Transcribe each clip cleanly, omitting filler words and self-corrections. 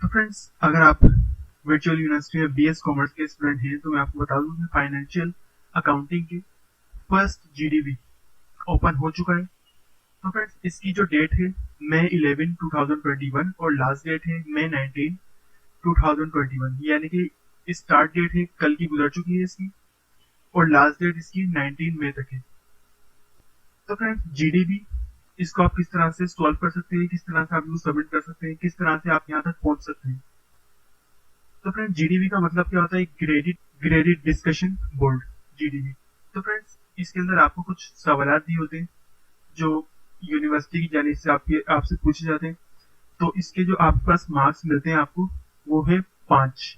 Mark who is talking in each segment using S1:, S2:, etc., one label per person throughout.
S1: तो फ्रेंड्स, अगर आप वर्चुअल यूनिवर्सिटी में बीएस कॉमर्स के स्टूडेंट हैं तो मैं आपको बता दूं कि फाइनेंशियल अकाउंटिंग की फर्स्ट जीडीबी ओपन हो चुका है। तो फ्रेंड्स, इसकी जो डेट है मई 11 2021 और लास्ट डेट है मई 19 2021, यानी कि स्टार्ट डेट है कल की गुजर चुकी है इसकी और लास्ट डेट इसकी 19 मई तक है। तो फ्रेंड्स, जीडीबी इसको आप किस तरह से सॉल्व कर सकते हैं, किस तरह से आप इसको सबमिट कर सकते हैं, किस तरह से आप यहाँ तक पहुंच सकते हैं। तो फ्रेंड्स, जीडीबी का मतलब क्या होता है? ग्रेडिट डिस्कशन बोर्ड, जीडीबी। तो फ्रेंड्स, इसके अंदर आपको कुछ सवाल दिए होते हैं जो यूनिवर्सिटी की जानिब से आपसे पूछे जाते हैं। तो इसके जो आपके पास मार्क्स मिलते हैं आपको, वो है 5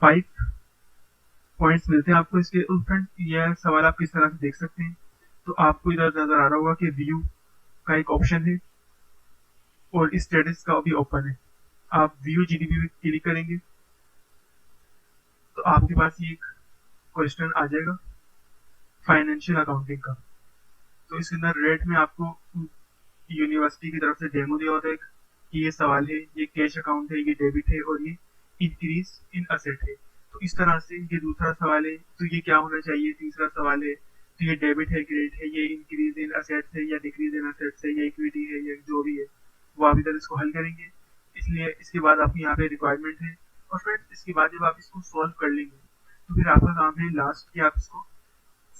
S1: पॉइंट्स मिलते हैं आपको इसके। फ्रेंड्स, यह सवाल आप किस तरह से देख सकते हैं? तो आपको इधर नजर आ रहा होगा कि व्यू का एक ऑप्शन है और स्टेटस का भी ओपन है। आप व्यू जीडीबी में क्लिक करेंगे तो आपके पास ये एक क्वेश्चन आ जाएगा फाइनेंशियल अकाउंटिंग का। तो इसके अंदर रेट में आपको यूनिवर्सिटी की तरफ से डेमो दिया होता है कि ये सवाल है, ये कैश अकाउंट है, ये डेबिट है और ये इंक्रीज इन असेट है। तो इस तरह से ये दूसरा सवाल है, तो ये क्या होना चाहिए? तीसरा सवाल है, तो ये डेबिट है, क्रेडिट है, ये इंक्रीज इन असेट्स है या डिक्रीज इन असेट्स है, या इक्विटी है, या जो भी है वो आप इधर इसको हल करेंगे। इसलिए इसके बाद आपको यहाँ पे रिक्वायरमेंट है और फिर इसके बाद जब आप इसको सॉल्व कर लेंगे तो फिर आपका काम है लास्ट की आप इसको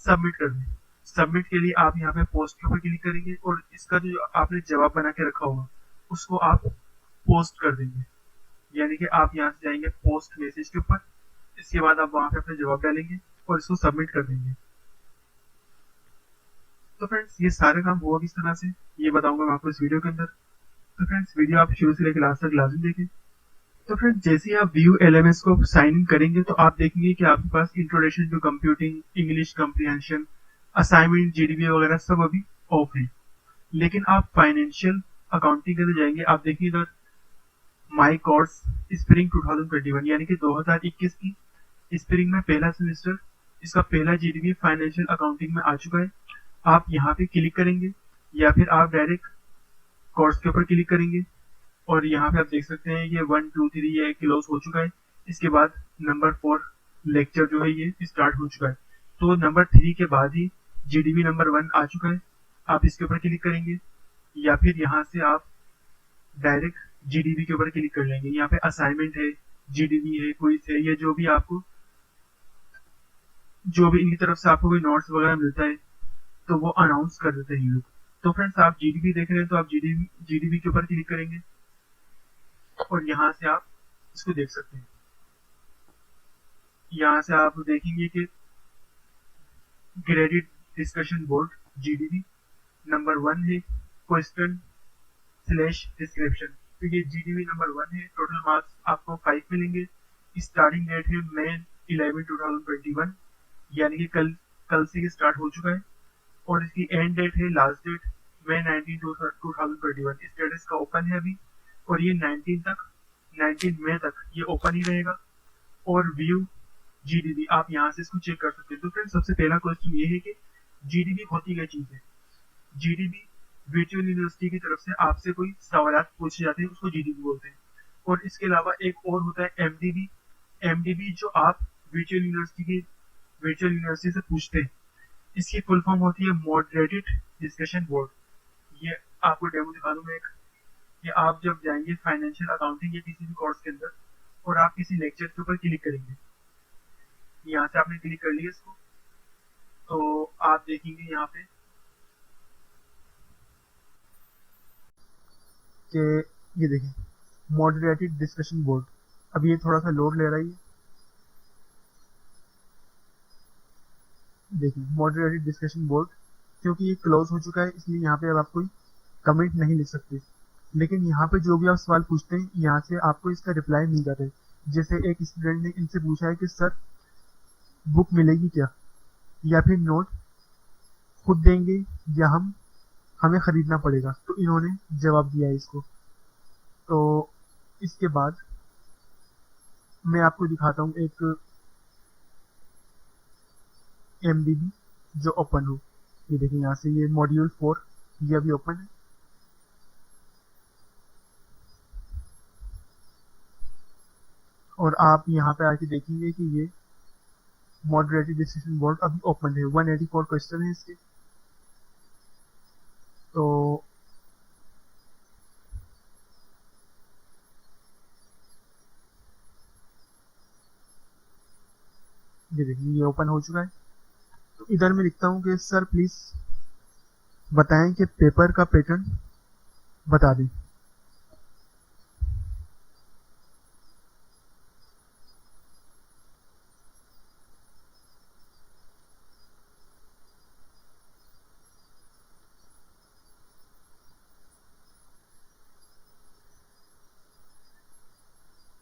S1: सबमिट कर दें। सबमिट के लिए आप यहाँ पे पोस्ट के ऊपर क्लिक करेंगे और इसका जो आपने जवाब बना के रखा होगा उसको आप पोस्ट कर देंगे, यानी कि आप यहाँ से जाएंगे पोस्ट मैसेज के ऊपर। इसके बाद आप वहां पे अपना जवाब डालेंगे और इसको सबमिट कर देंगे। तो फ्रेंड्स, ये सारे काम हुआ किस तरह से ये बताऊंगा मैं आपको इस वीडियो के अंदर। तो फ्रेंड्स, वीडियो आप शुरू से लेकर लास्ट तक लाजमी देखें। तो फ्रेंड्स, जैसे ही आप व्यू एलएमएस को साइन इन करेंगे तो आप देखेंगे कि आपके पास introduction to computing, English comprehension, assignment, GDB वगैरह सब अभी ऑफ है। लेकिन आप फाइनेंशियल अकाउंटिंग के अंदर जाएंगे, आप देखिए इधर माई कोर्स स्प्रिंग 2021 यानी कि 2021 की स्प्रिंग में पहला सेमेस्टर, इसका पहला जीडीबी फाइनेंशियल अकाउंटिंग में आ चुका है। आप यहाँ पे क्लिक करेंगे या फिर आप डायरेक्ट कोर्स के ऊपर क्लिक करेंगे और यहाँ पे आप देख सकते हैं ये 1 2 3 ये क्लोज हो चुका है। इसके बाद नंबर 4 लेक्चर जो है ये स्टार्ट हो चुका है। तो नंबर 3 के बाद ही जीडीबी नंबर 1 आ चुका है। आप इसके ऊपर क्लिक करेंगे या फिर यहाँ से आप डायरेक्ट जीडीबी के ऊपर क्लिक कर लेंगे। यहाँ पे असाइनमेंट है, जीडीबी है, क्विज है, ये जो भी इनकी तरफ से आपको कोई नोट्स वगैरह मिलता है तो वो अनाउंस कर देते हैं ये लोग। तो फ्रेंड्स, आप जीडीबी देख रहे हैं तो आप जीडीबी के ऊपर क्लिक करेंगे और यहाँ से आप इसको देख सकते हैं। यहाँ से आप देखेंगे कि ग्रेडिट डिस्कशन बोर्ड जीडीबी नंबर 1 है, क्वेश्चन स्लैश डिस्क्रिप्शन। तो ये जीडीबी नंबर 1 है। टोटल मार्क्स आपको 5 मिलेंगे। स्टार्टिंग डेट है मई 11 2021, यानी कि कल से स्टार्ट हो चुका है और इसकी एंड डेट है, लास्ट डेट मई 19 2021। स्टेटस का ओपन है अभी और ये 19 मई तक ये ओपन ही रहेगा। और व्यू जीडीबी आप यहाँ से इसको चेक कर सकते हैं। तो फ्रेंड्स, सबसे पहला क्वेश्चन ये है कि जीडीबी होती क्या चीज है? जीडीबी वर्चुअल यूनिवर्सिटी की तरफ से आपसे कोई सवाल पूछे जाते हैं, उसको जीडीबी बोलते हैं। और इसके अलावा एक और होता है एमडीबी। एमडीबी जो आप वर्चुअल यूनिवर्सिटी से पूछते हैं, इसकी फुल फॉर्म होती है मॉडरेटेड डिस्कशन बोर्ड। ये आपको डेमो दिखा दूंगा एक। ये आप जब जाएंगे फाइनेंशियल अकाउंटिंग या किसी भी कोर्स के अंदर और आप किसी लेक्चर के ऊपर क्लिक करेंगे, यहाँ से आपने क्लिक कर लिया इसको, तो आप देखेंगे यहाँ पे कि ये देखिए मॉडरेटेड डिस्कशन बोर्ड। अब ये थोड़ा सा लोड ले रहा है। देखिए मॉडरेटेड डिस्कशन बोर्ड, क्योंकि ये क्लोज हो चुका है इसलिए यहाँ पे अब आप कोई कमेंट नहीं लिख सकते। लेकिन यहाँ पे जो भी आप सवाल पूछते हैं यहाँ से आपको इसका रिप्लाई मिल जाता है। जैसे एक स्टूडेंट ने इनसे पूछा है कि सर बुक मिलेगी क्या, या फिर नोट खुद देंगे या हमें खरीदना पड़ेगा। तो इन्होंने जवाब दिया है इसको। तो इसके बाद मैं आपको दिखाता हूँ एक एमडीबी जो ओपन हो। ये देखिए यहाँ से ये मॉड्यूल 4 ये अभी ओपन है। और आप यहाँ पे आके देखेंगे कि ये मॉडरेटेड डिस्कशन बोर्ड अभी ओपन है, 184 क्वेश्चन है इसके। तो ये देखिए ये ओपन हो चुका है। तो इधर मैं लिखता हूँ कि सर प्लीज बताएं कि पेपर का पैटर्न बता दें।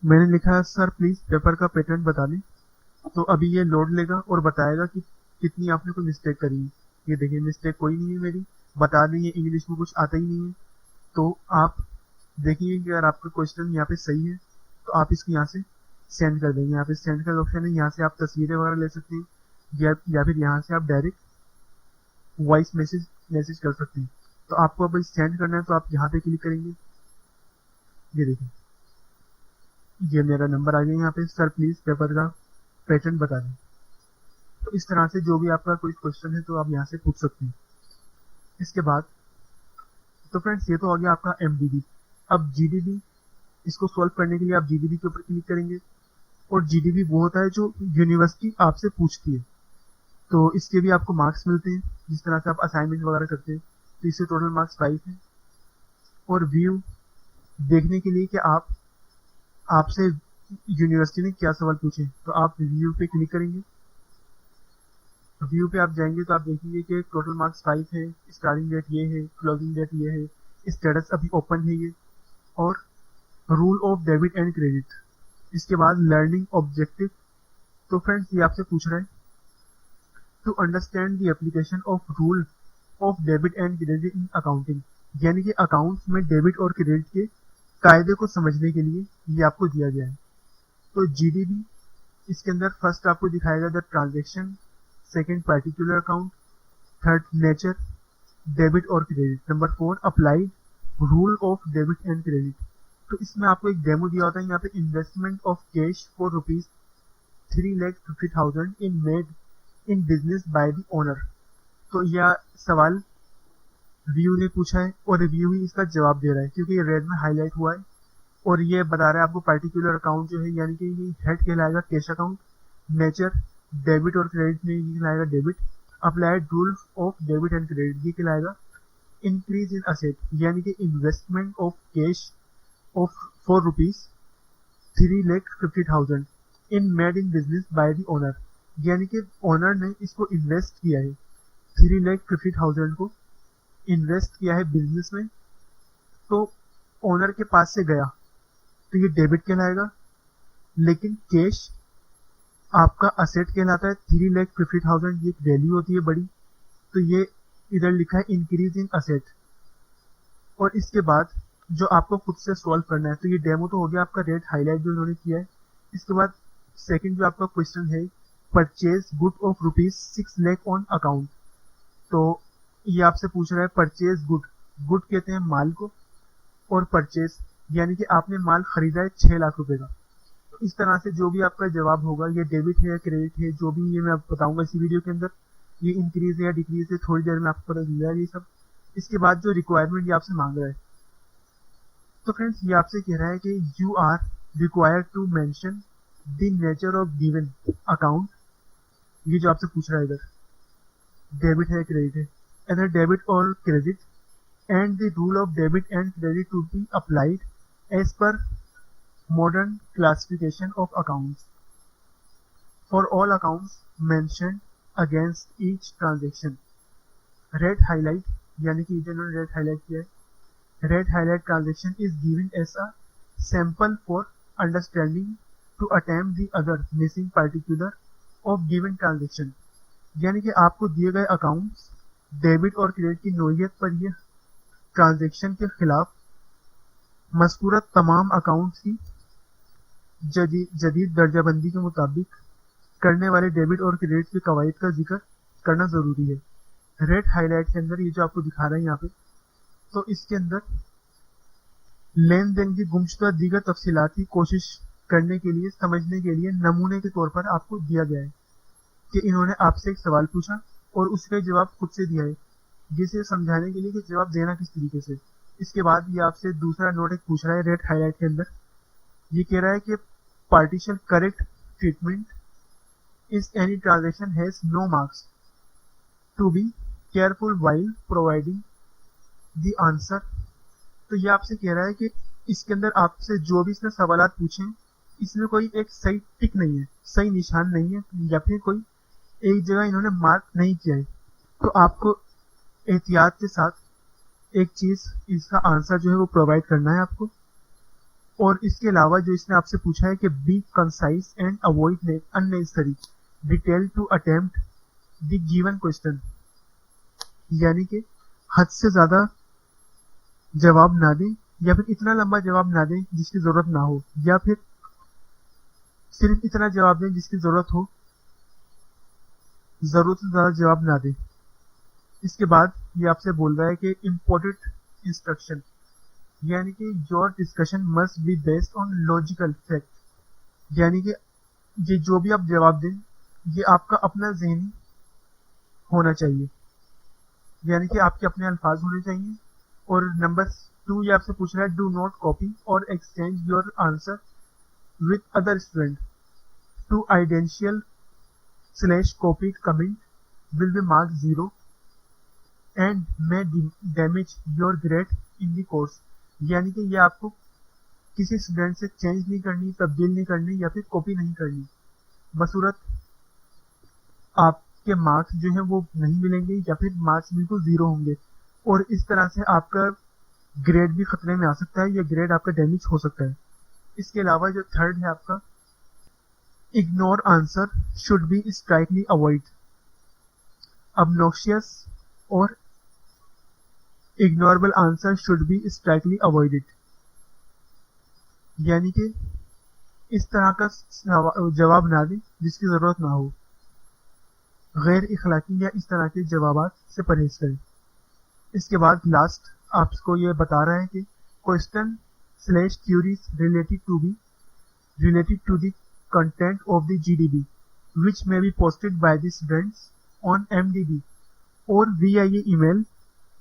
S1: मैंने लिखा सर प्लीज पेपर का पैटर्न बता दें। तो अभी ये लोड लेगा और बताएगा कि कितनी आपने कोई मिस्टेक करी है। ये देखिए मिस्टेक कोई नहीं है मेरी, बता दें ये इंग्लिश में कुछ आता ही नहीं है। तो आप देखिए कि अगर आपका क्वेश्चन यहाँ पे सही है तो आप इसको यहाँ से सेंड कर देंगे। यहाँ पे सेंड का ऑप्शन है, यहाँ से आप तस्वीरें वगैरह ले सकते हैं या फिर यहाँ से आप डायरेक्ट वॉइस मैसेज कर सकते हैं। तो आपको अब सेंड करना है तो आप यहाँ पे क्लिक करेंगे। ये देखिए ये मेरा नंबर आ गया यहाँ पे, सर प्लीज पेपर का पैटर्न बता दें। तो इस तरह से जो भी आपका कोई क्वेश्चन है तो आप यहाँ से पूछ सकते हैं। इसके बाद तो फ्रेंड्स ये तो हो गया आपका एमडीबी। अब जीडीबी, इसको सॉल्व करने के लिए आप जीडीबी के ऊपर क्लिक करेंगे और जीडीबी वो होता है जो यूनिवर्सिटी आपसे पूछती है। तो इसके भी आपको मार्क्स मिलते हैं जिस तरह से आप असाइनमेंट वगैरह करते हैं। तो इससे टोटल मार्क्स 5 है। और व्यू देखने के लिए कि आपसे यूनिवर्सिटी ने क्या सवाल पूछे, तो आप व्यू पे क्लिक करेंगे। व्यू पे आप जाएंगे तो आप देखेंगे कि टोटल मार्क्स 5 है, स्टार्टिंग डेट ये है, क्लोजिंग डेट ये है, स्टेटस अभी ओपन है ये, और rule of debit and credit. इसके बाद लर्निंग ऑब्जेक्टिव। तो फ्रेंड्स ये आपसे पूछ रहा है to understand the application of rule of debit and credit in accounting, यानी कि अकाउंट्स में डेबिट और क्रेडिट के कायदे को समझने के लिए ये आपको दिया गया है। तो जीडीबी इसके अंदर फर्स्ट आपको दिखाएगा the transaction, second particular account, third nature, debit और credit, number 4 applied rule of debit and credit. तो इसमें आपको एक डेमो दिया होता है यहाँ पे, investment of cash for ₹3,50,000 in made in business by the owner. तो यह सवाल व्यू ने पूछा है और व्यू ही इसका जवाब दे रहा है क्योंकि ये रेड में हाईलाइट हुआ है। और ये बता रहा है आपको पार्टिकुलर अकाउंट जो है यानी कि ये हेड कहलाएगा कैश अकाउंट, नेचर डेबिट और क्रेडिट में ये कहलाएगा debit, applied rule of debit and credit ये कहलाएगा इंक्रीज इन असेट, यानी कि investment of cash of ₹3,50,000 in made in business by the owner, यानी कि ओनर ने इसको इन्वेस्ट किया है, 3,50,000 को इन्वेस्ट किया है बिजनेस में। तो ओनर के पास से गया तो ये डेबिट कहलाएगा, लेकिन कैश आपका असेट कहलाता है। 3,50,000 ये वैल्यू होती है बड़ी, तो ये इधर लिखा है इंक्रीज इन असेट। और इसके बाद जो आपको खुद से सॉल्व करना है, तो ये डेमो तो हो गया आपका रेड हाईलाइट जो उन्होंने किया है। इसके बाद सेकंड जो आपका क्वेश्चन है, purchase good of ₹6 lakh on account. तो ये आपसे पूछ रहा है परचेज गुड, गुड कहते हैं माल को, और परचेज यानी कि आपने माल खरीदा है 6 लाख रुपए का। तो इस तरह से जो भी आपका जवाब होगा, ये डेबिट है या क्रेडिट है, जो भी ये मैं आपको बताऊंगा इसी वीडियो के अंदर, ये इंक्रीज है या डिक्रीज है थोड़ी देर में आपको पता चल जाएगा ये सब। इसके बाद जो रिक्वायरमेंट ये आपसे मांग रहा है, तो फ्रेंड्स ये आपसे कह रहा है कि you are required to mention the nature of given account. ये जो आपसे पूछ रहा है इधर डेबिट है क्रेडिट है, either debit or credit, and the rule of debit and credit to be applied as per modern classification of accounts for all accounts mentioned against each transaction. Red highlight यानी कि इन्होंने red highlight किया है। Red highlight transaction is given as a sample for understanding to attempt the other missing particular of given transaction, यानी कि आपको दिए गए अकाउंट्स डेबिट और क्रेडिट की नोयत पर यह ट्रांजैक्शन के खिलाफ मज़कूरा तमाम अकाउंट्स की जदीद दर्जाबंदी के मुताबिक करने वाले डेबिट और क्रेडिट के कवायद का जिक्र करना ज़रूरी है। रेड हाईलाइट के अंदर ये जो आपको दिखा रहा है यहाँ पे, तो इसके अंदर लेन देन की गुमशुदा दीगर तफसीलात की कोशिश करने के लिए, समझने के लिए नमूने के तौर पर आपको दिया गया है कि इन्होंने आपसे एक सवाल पूछा और उसका जवाब खुद से दिया है, जिसे समझाने के लिए कि जवाब देना किस तरीके से। इसके बाद ये आपसे दूसरा नोट एक पूछ रहा है रेड हाईलाइट के अंदर। ये कह रहा है कि partition correct treatment is any transaction has no marks to be careful while providing the answer. तो ये आपसे कह रहा है कि इसके अंदर आपसे जो भी इसने सवालात पूछे इसमें कोई एक सही टिक नहीं है, सही निशान नहीं है, या फिर कोई एक जगह इन्होंने मार्क नहीं किया है। तो आपको एहतियात के साथ एक चीज, इसका आंसर जो है वो प्रोवाइड करना है आपको। और इसके अलावा जो इसने आपसे पूछा है कि be concise and avoid unnecessary detail to attempt the given question, यानी कि हद से ज्यादा जवाब ना दें या फिर इतना लंबा जवाब ना दें जिसकी जरूरत ना हो, या फिर सिर्फ इतना जवाब दें जिसकी जरूरत हो, जरूरत से ज्यादा जवाब ना दें। इसके बाद ये आपसे बोल रहा है कि इम्पोर्टेंट इंस्ट्रक्शन, यानी कि your discussion must be based on logical fact, यानी कि ये जो भी आप जवाब दें ये आपका अपना ज़हनी होना चाहिए, यानी कि आपके अपने अल्फाज होने चाहिए। और नंबर 2 ये आपसे पूछ रहा है do not copy or exchange your answer with other student two identical slash copied comment will be mark 0 and may damage your grade in the course, यानी कि ये आपको किसी स्टूडेंट से चेंज नहीं करनी, तब्दील नहीं करनी या फिर कॉपी नहीं करनी, बसूरत आपके मार्क्स जो है वो नहीं मिलेंगे या फिर मार्क्स बिल्कुल 0 होंगे। और इस तरह से आपका ग्रेड भी खतरे में आ सकता है या ग्रेड आपका डैमेज हो सकता है। इसके अलावा जो थर्ड है आपका ignore answer should be strictly avoid, obnoxious or ignorable answer should be strictly avoided, यानी कि इस तरह का जवाब ना दें जिसकी जरूरत ना हो, गैर इखलाकी या इस तरह के जवाबात से परहेज करें। इसके बाद लास्ट आपको ये बता रहा है कि question slash queries related to the content of the GDB which may be posted by the students on MDB or via email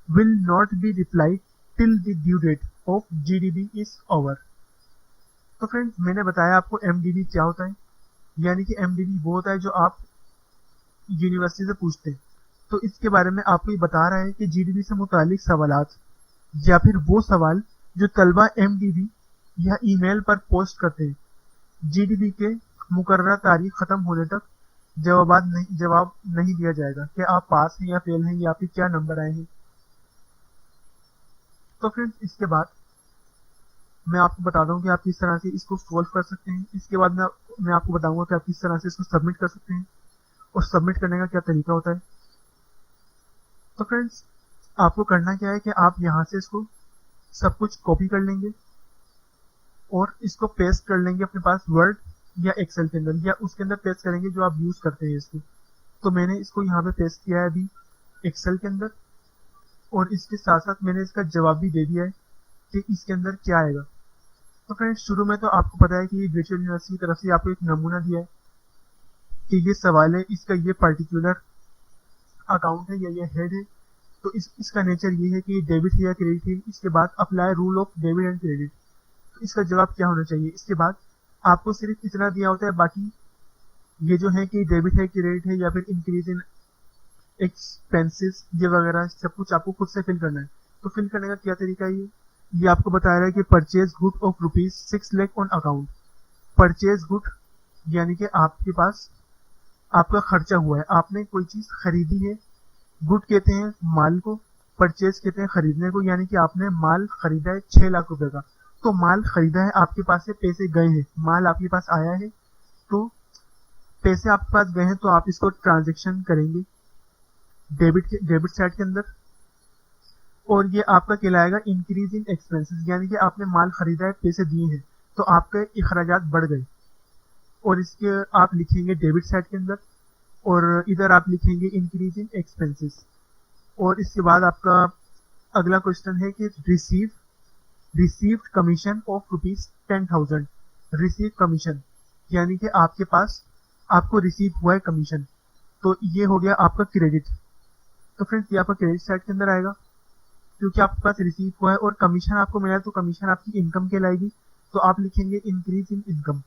S1: will not be replied till the due date of GDB is over। तो friends मैंने बताया आपको MDB क्या होता है, यानी कि MDB वो होता है जो आप यूनिवर्सिटी से पूछते हैं। तो इसके बारे में आपको ये बता रहा है कि GDB से मुतालिक सवालात या फिर वो सवाल जो तलबा MDB या ईमेल पर पोस्ट करते हैं, GDB के मुकर्रर तारीख खत्म होने तक जवाब नहीं दिया जाएगा कि आप पास हैं या फेल हैं या फिर क्या नंबर आए हैं। तो फ्रेंड्स इसके बाद मैं आपको बता दूं कि आप किस तरह से इसको सॉल्व कर सकते हैं। इसके बाद मैं आपको बताऊंगा कि आप किस तरह से इसको सबमिट कर सकते हैं और सबमिट करने का क्या तरीका होता है। तो फ्रेंड्स आपको करना क्या है कि आप यहाँ से इसको सब कुछ कॉपी कर लेंगे और इसको पेस्ट कर लेंगे अपने पास वर्ड या एक्सेल के अंदर, या उसके अंदर पेस्ट करेंगे जो आप यूज करते हैं इसको। तो मैंने इसको यहाँ पे पेस्ट किया है अभी एक्सेल के अंदर, और इसके साथ साथ मैंने इसका जवाब भी दे दिया है कि इसके अंदर क्या आएगा। तो फ्रेंड्स शुरू में तो आपको पता है कि वर्चुअल यूनिवर्सिटी की तरफ से आपको एक नमूना दिया है कि ये सवाल है, इसका ये पर्टिकुलर अकाउंट है या ये हेड है, तो इसका नेचर ये है कि डेबिट है या क्रेडिट है। इसके बाद apply rule of debit and credit, तो इसका जवाब क्या होना चाहिए। इसके बाद आपको सिर्फ इतना दिया होता है, बाकी ये जो है कि डेबिट है क्रेडिट है या फिर इंक्रीज इन एक्सपेंसेस ये वगैरह सब कुछ आपको खुद से फिल करना है। तो फिल करने का क्या तरीका है, ये आपको बता रहा है कि purchase good of ₹6 lakh on account. Purchase good यानी कि आपके पास आपका खर्चा हुआ है, आपने कोई चीज खरीदी है। गुड कहते हैं माल को, परचेज कहते हैं खरीदने को, यानी कि आपने माल खरीदा है 6 लाख रुपए का। तो माल खरीदा है, आपके पास से पैसे गए हैं, माल आपके पास आया है, तो पैसे आपके पास गए हैं तो आप इसको ट्रांजेक्शन करेंगे डेबिट साइड के अंदर, और ये आपका कहलाएगा इंक्रीज इन एक्सपेंसेस, यानी कि आपने माल खरीदा है, पैसे दिए हैं, तो आपके अखराजात बढ़ गए, और इसके आप लिखेंगे डेबिट साइड के अंदर, और इधर आप लिखेंगे इंक्रीज इन एक्सपेंसेस। और इसके बाद आपका अगला क्वेश्चन है कि received commission of ₹10,000, receive commission, यानी कि आपके पास आपको रिसीव हुआ है कमीशन, तो ये हो गया आपका क्रेडिट। तो फ्रेंड्स ये आपका क्रेडिट साइड के अंदर आएगा, क्योंकि आपके पास रिसीव हुआ है और कमीशन आपको मिला है, तो कमीशन आपकी इनकम कहलाएगी। तो आप लिखेंगे इंक्रीज इन इनकम।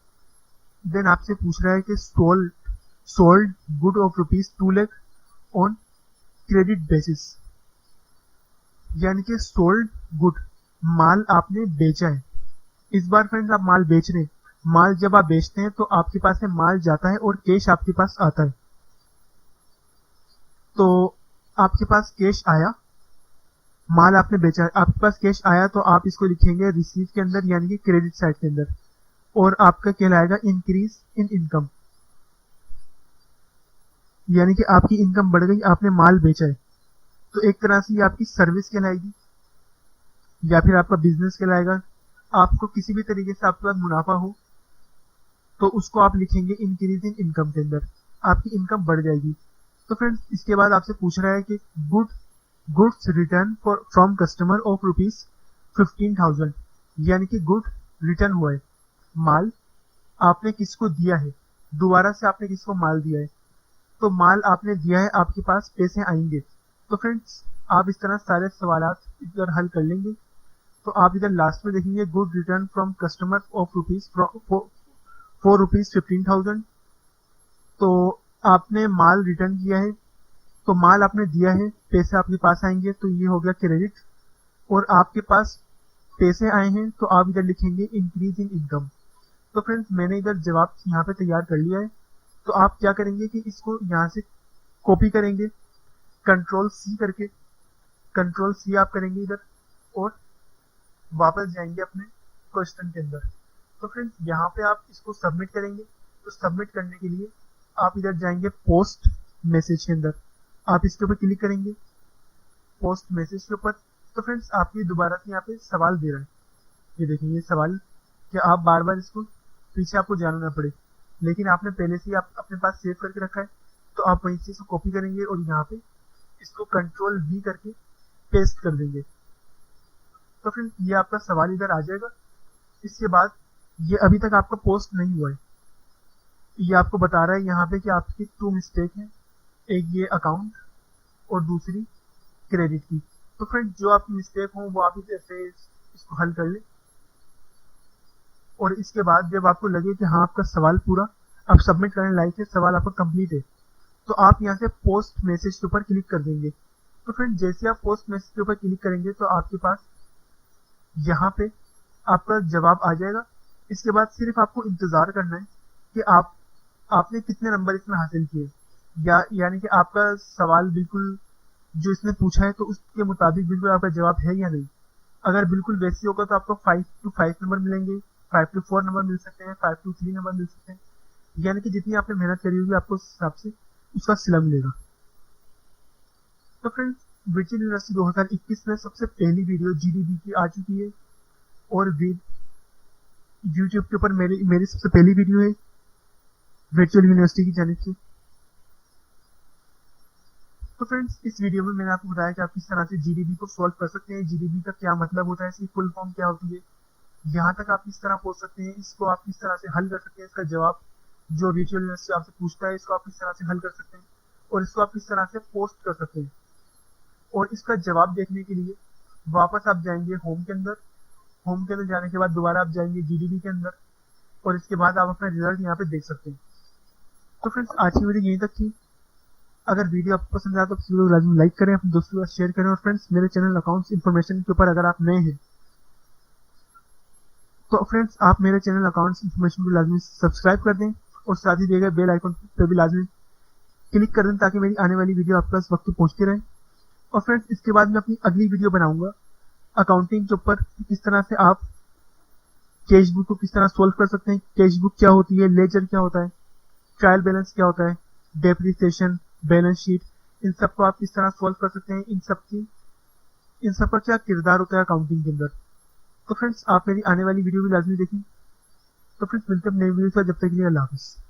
S1: देन आपसे पूछ रहा है कि sold good of ₹2 lakh on credit basis, यानी कि सोल्ड गुड, माल आपने बेचा है। इस बार फ्रेंड्स आप माल बेच रहे हैं, माल जब आप बेचते हैं तो आपके पास से माल जाता है और कैश आपके पास आता है। तो आपके पास कैश आया, माल आपने बेचा है, आपके पास कैश आया, तो आप इसको लिखेंगे रिसीव के अंदर, यानी कि क्रेडिट साइड के अंदर, और आपका कहलाएगा इंक्रीज इन इनकम, यानी कि आपकी इनकम बढ़ गई, आपने माल बेचा है। तो एक तरह से ये आपकी सर्विस कहलाएगी या फिर आपका बिजनेस कहलाएगा। आपको किसी भी तरीके से आपके पास मुनाफा हो तो उसको आप लिखेंगे इंक्रीज इन इनकम के अंदर, आपकी इनकम बढ़ जाएगी। तो फ्रेंड्स इसके बाद आपसे पूछ रहा है कि goods return from customer of ₹15,000, यानी कि गुड रिटर्न हुआ है, माल आपने किसको दिया है, दोबारा से आपने किसको माल दिया है, तो माल आपने दिया है, आपके पास पैसे आएंगे। तो फ्रेंड्स आप इस तरह सारे सवालात इधर हल कर लेंगे। तो आप इधर लास्ट में देखेंगे good return from customer of ₹15,000, तो आपने माल रिटर्न किया है, तो माल आपने दिया है, पैसे आपके पास आएंगे, तो ये हो गया क्रेडिट। और आपके पास पैसे आए हैं तो आप इधर लिखेंगे इंक्रीज इन इनकम। तो फ्रेंड्स मैंने इधर जवाब यहाँ पे तैयार कर लिया है। तो आप क्या करेंगे कि इसको यहाँ से कॉपी करेंगे, कंट्रोल सी आप करेंगे इधर, और वापस जाएंगे अपने क्वेश्चन के अंदर। तो फ्रेंड्स यहाँ पे आप इसको सबमिट करेंगे। तो सबमिट करने के लिए आप इधर जाएंगे पोस्ट मैसेज के अंदर, आप इसके ऊपर क्लिक करेंगे पोस्ट मैसेज के ऊपर। तो फ्रेंड्स आपके दोबारा से यहाँ पे सवाल दे रहा है, ये देखिए ये सवाल, कि आप बार बार इसको पीछे आपको जाना ना पड़े, लेकिन आपने पहले से ही आप अपने पास सेव करके रखा है, तो आप वहीं से इसको कॉपी करेंगे और यहाँ पे इसको कंट्रोल V करके पेस्ट कर देंगे। तो फ्रेंड्स ये आपका सवाल इधर आ जाएगा। इसके बाद ये अभी तक आपका पोस्ट नहीं हुआ है, ये आपको बता रहा है यहाँ पे कि आपकी 2 मिस्टेक है, एक ये अकाउंट और दूसरी क्रेडिट की। तो फ्रेंड्स जो आपकी मिस्टेक हो वो आप ऐसे इसको हल कर ले, और इसके बाद जब आपको लगे कि हाँ आपका सवाल पूरा अब सबमिट करने लायक है, सवाल आपका कंप्लीट है, तो आप यहाँ से पोस्ट मैसेज के ऊपर क्लिक कर देंगे। तो फ्रेंड जैसे आप पोस्ट मैसेज के ऊपर क्लिक करेंगे तो आपके पास यहाँ पे आपका जवाब आ जाएगा। इसके बाद सिर्फ आपको इंतजार करना है कि आपने कितने नंबर इसमें हासिल किए, यानी कि आपका सवाल बिल्कुल जो इसने पूछा है तो उसके मुताबिक बिल्कुल आपका जवाब है या नहीं। अगर बिल्कुल वैसे होगा तो आपको 5 to 5 नंबर मिलेंगे, 5 to 4 नंबर मिल सकते हैं, 5 to 3 नंबर मिल सकते हैं, यानी कि जितनी आपने मेहनत करी होगी आपको उस हिसाब से उसका सिला मिलेगा। तो फ्रेंड्स वर्चुअल यूनिवर्सिटी 2021 में सबसे पहली वीडियो जीडीबी की आ चुकी है, और यूट्यूब के ऊपर मेरी सबसे पहली वीडियो है वर्चुअल यूनिवर्सिटी की चैनल से। तो फ्रेंड्स इस वीडियो में मैंने आपको बताया कि आप किस तरह से जीडीबी को सॉल्व कर सकते हैं, जीडीबी का क्या मतलब होता है, इसकी फुल फॉर्म क्या होती है, यहाँ तक आप किस तरह पहुंच सकते हैं, इसको आप किस तरह से हल कर सकते हैं, इसका जवाब जो वर्चुअल यूनिवर्सिटी आपसे पूछता है इसको आप किस तरह से हल कर सकते हैं, और इसको आप किस तरह से पोस्ट कर सकते हैं। और इसका जवाब देखने के लिए वापस आप जाएंगे होम के अंदर जाने के बाद दोबारा आप जाएंगे जीडीबी के अंदर, और इसके बाद आप अपना रिजल्ट यहाँ पे देख सकते हैं। तो फ्रेंड्स आज की वीडियो यहीं तक थी। अगर वीडियो आपको पसंद आया तो वीडियो को लाजमी लाइक करें, अपने दोस्तों के साथ शेयर करें, और फ्रेंड्स मेरे चैनल अकाउंट्स इन्फॉर्मेशन के ऊपर अगर आप नए हैं तो फ्रेंड्स आप मेरे चैनल अकाउंट्स इन्फॉर्मेशन को लाजमी सब्सक्राइब कर दें, और साथ ही दिए गए बेल आइकन पर भी लाजमी क्लिक कर दें ताकि मेरी आने वाली वीडियो आपके पास वक्त पहुंचती रहे। और फ्रेंड्स इसके बाद मैं अपनी अगली वीडियो बनाऊंगा अकाउंटिंग के ऊपर, किस तरह से आप कैश बुक को किस तरह सोल्व कर सकते हैं, कैश बुक क्या होती है, लेजर क्या होता है, ट्रायल बैलेंस क्या होता है, डेप्रिसिएशन, बैलेंस शीट, इन सब को आप किस तरह सोल्व कर सकते हैं, इन सब का क्या किरदार होता है अकाउंटिंग के अंदर। तो फ्रेंड्स आप मेरी आने वाली वीडियो भी लाजमी देखें। तो फ्रेंड्स मिलते हैं नई वीडियो से, जब तक के लिए अल्लाह हाफिज़।